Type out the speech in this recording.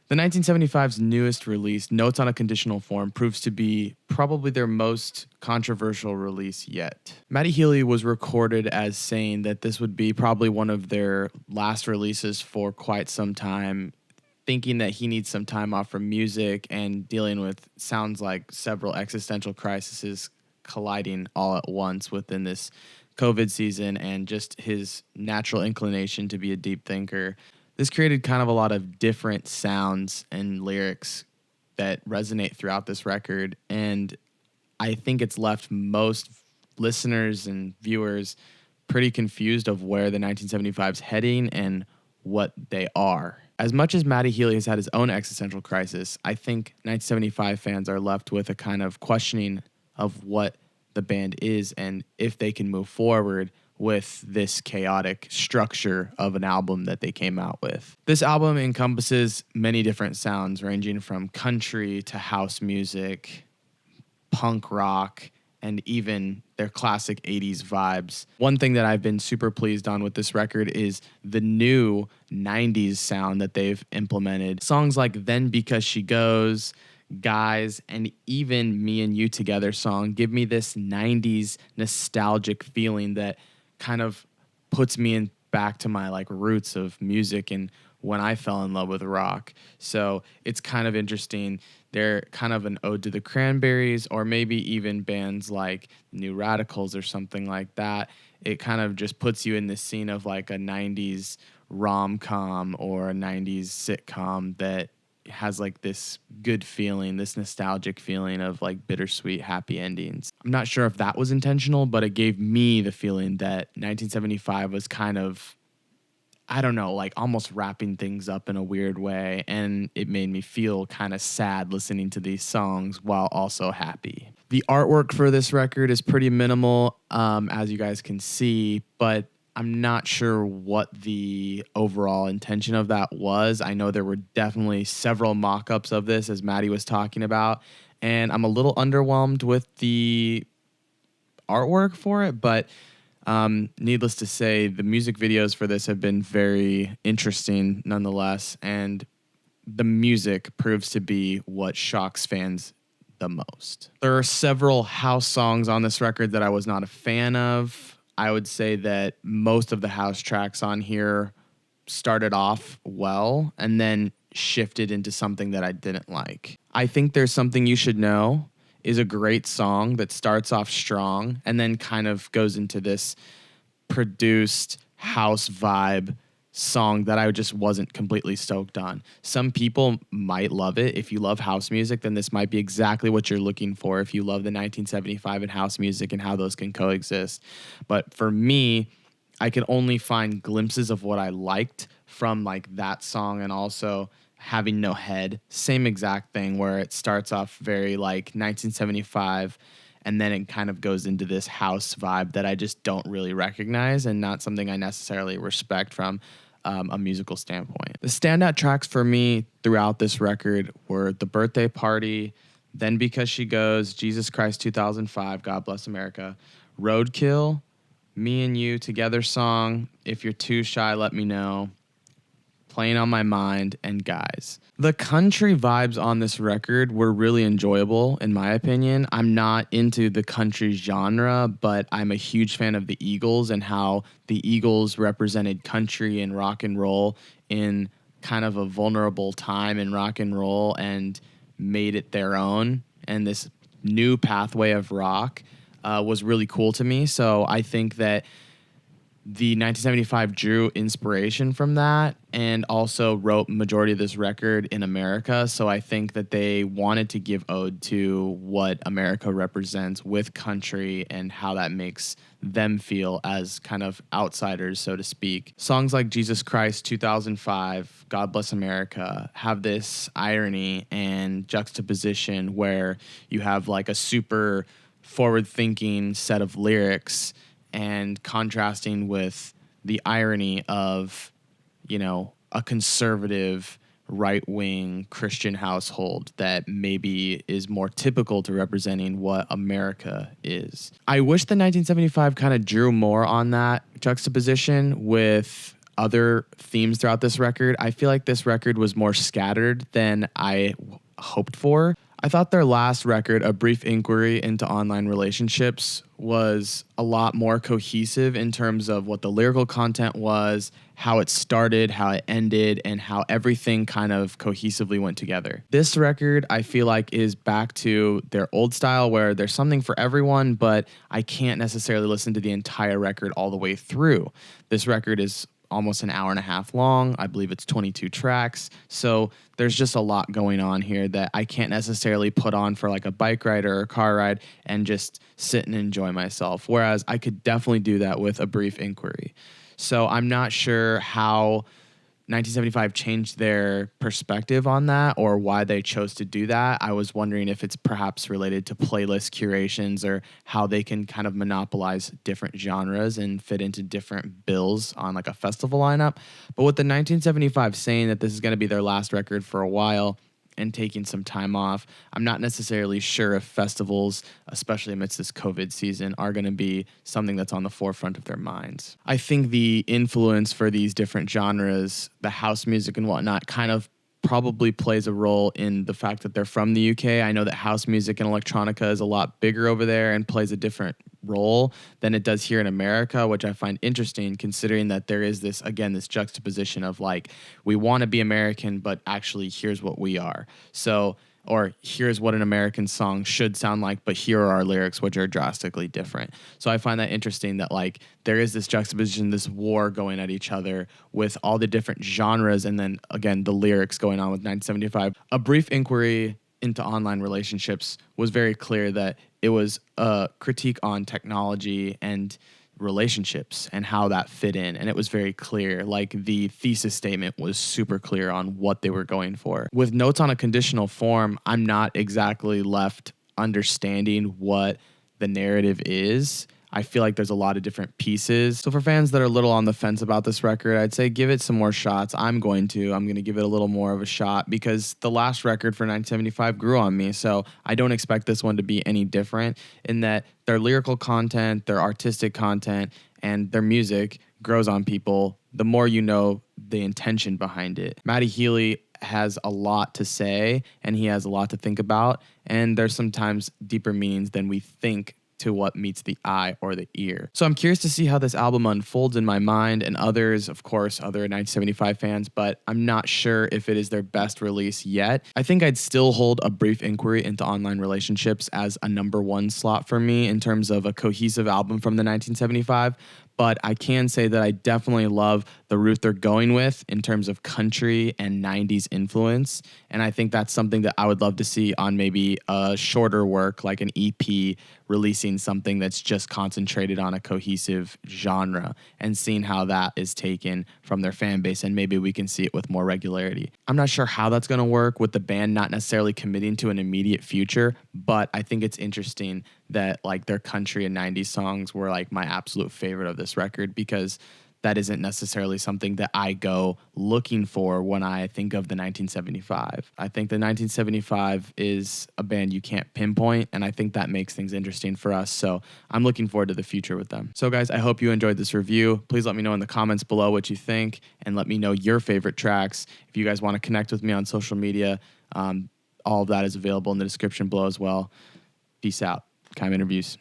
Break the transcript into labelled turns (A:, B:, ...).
A: The 1975's newest release, Notes on a Conditional Form, proves to be probably their most controversial release yet. Matty Healy was recorded as saying that this would be probably one of their last releases for quite some time, thinking that he needs some time off from music and dealing with sounds like several existential crises colliding all at once within this COVID season and just his natural inclination to be a deep thinker. This created kind of a lot of different sounds and lyrics that resonate throughout this record, and I think it's left most listeners and viewers pretty confused of where the 1975's heading and what they are. As much as Matty Healy has had his own existential crisis, I think 1975 fans are left with a kind of questioning of what the band is and if they can move forward with this chaotic structure of an album that they came out with. This album encompasses many different sounds, ranging from country to house music, punk rock, and even their classic 80s vibes. One thing that I've been super pleased on with this record is the new 90s sound that they've implemented. Songs like Then Because She Goes, Guys, and even Me and You Together song give me this 90s nostalgic feeling that kind of puts me in back to my roots of music and when I fell in love with rock. So it's kind of interesting. They're kind of an ode to the Cranberries, or maybe even bands like New Radicals or something like that. It kind of just puts you in the scene of like a 90s rom-com or a 90s sitcom that has like this good feeling, this nostalgic feeling of like bittersweet happy endings. I'm not sure if that was intentional, but it gave me the feeling that 1975 was kind of, I don't know, like almost wrapping things up in a weird way. And it made me feel kind of sad listening to these songs while also happy. The artwork for this record is pretty minimal, as you guys can see, but I'm not sure what the overall intention of that was. I know there were definitely several mock-ups of this, as Maddie was talking about, and I'm a little underwhelmed with the artwork for it, but needless to say, the music videos for this have been very interesting nonetheless, and the music proves to be what shocks fans the most. There are several house songs on this record that I was not a fan of. I would say that most of the house tracks on here started off well and then shifted into something that I didn't like. I think There's Something You Should Know is a great song that starts off strong and then kind of goes into this produced house vibe song that I just wasn't completely stoked on. Some people might love it. If you love house music, then this might be exactly what you're looking for if you love the 1975 and house music and how those can coexist. But for me, I could only find glimpses of what I liked from like that song, and also Having No Head, same exact thing where it starts off very like 1975 and then it kind of goes into this house vibe that I just don't really recognize and not something I necessarily respect from a musical standpoint. The standout tracks for me throughout this record were The Birthday Party, Then Because She Goes, Jesus Christ 2005, God Bless America, Roadkill, Me and You Together song, If You're Too Shy, Let Me Know, Playing on My Mind, and Guys. The country vibes on this record were really enjoyable, in my opinion. I'm not into the country genre, but I'm a huge fan of the Eagles and how the Eagles represented country and rock and roll in kind of a vulnerable time in rock and roll and made it their own. And this new pathway of rock was really cool to me. So I think that the 1975 drew inspiration from that and also wrote majority of this record in America. So I think that they wanted to give ode to what America represents with country and how that makes them feel as kind of outsiders, so to speak. Songs like Jesus Christ 2005, God Bless America have this irony and juxtaposition where you have like a super forward-thinking set of lyrics and contrasting with the irony of, you know, a conservative right-wing Christian household that maybe is more typical to representing what America is. I wish the 1975 kind of drew more on that juxtaposition with other themes throughout this record, I feel like this record was more scattered than I hoped for. I thought their last record, A Brief Inquiry into Online Relationships, was a lot more cohesive in terms of what the lyrical content was, how it started, how it ended, and how everything kind of cohesively went together. This record, I feel like, is back to their old style where there's something for everyone, but I can't necessarily listen to the entire record all the way through. This record is almost an hour and a half long. I believe it's 22 tracks. So there's just a lot going on here that I can't necessarily put on for like a bike ride or a car ride and just sit and enjoy myself. Whereas I could definitely do that with A Brief Inquiry. So I'm not sure how 1975 changed their perspective on that or why they chose to do that. I was wondering if it's perhaps related to playlist curations or how they can kind of monopolize different genres and fit into different bills on like a festival lineup. But with the 1975 saying that this is going to be their last record for a while and taking some time off, I'm not necessarily sure if festivals, especially amidst this COVID season, are going to be something that's on the forefront of their minds. I think the influence for these different genres, the house music and whatnot, kind of probably plays a role in the fact that they're from the UK. I know that house music and electronica is a lot bigger over there and plays a different role than it does here in America, which I find interesting considering that there is this, again, this juxtaposition of like, we want to be American, but actually here's what we are. So, or here's what an American song should sound like, but here are our lyrics, which are drastically different. So I find that interesting that like there is this juxtaposition, this war going at each other with all the different genres. And then again, the lyrics going on with 1975. A Brief Inquiry into Online Relationships was very clear that it was a critique on technology and relationships and how that fit in. And it was very clear. Like the thesis statement was super clear on what they were going for. With Notes on a Conditional Form, I'm not exactly left understanding what the narrative is. I feel like there's a lot of different pieces. So for fans that are a little on the fence about this record, I'd say give it some more shots. I'm going to give it a little more of a shot because the last record for 1975 grew on me. So I don't expect this one to be any different in that their lyrical content, their artistic content, and their music grows on people the more you know the intention behind it. Matty Healy has a lot to say and he has a lot to think about. And there's sometimes deeper meanings than we think to what meets the eye or the ear. So I'm curious to see how this album unfolds in my mind and others, of course, other 1975 fans, but I'm not sure if it is their best release yet. I think I'd still hold A Brief Inquiry into Online Relationships as a number one slot for me in terms of a cohesive album from the 1975. But I can say that I definitely love the route they're going with in terms of country and 90s influence. And I think that's something that I would love to see on maybe a shorter work, like an EP, releasing something that's just concentrated on a cohesive genre and seeing how that is taken from their fan base. And maybe we can see it with more regularity. I'm not sure how that's going to work with the band not necessarily committing to an immediate future, but I think it's interesting that like their country and 90s songs were like my absolute favorite of this record because that isn't necessarily something that I go looking for when I think of the 1975. I think the 1975 is a band you can't pinpoint, and I think that makes things interesting for us. So I'm looking forward to the future with them. So guys, I hope you enjoyed this review. Please let me know in the comments below what you think, and let me know your favorite tracks. If you guys want to connect with me on social media, all of that is available in the description below as well. Peace out. Keim Interviews.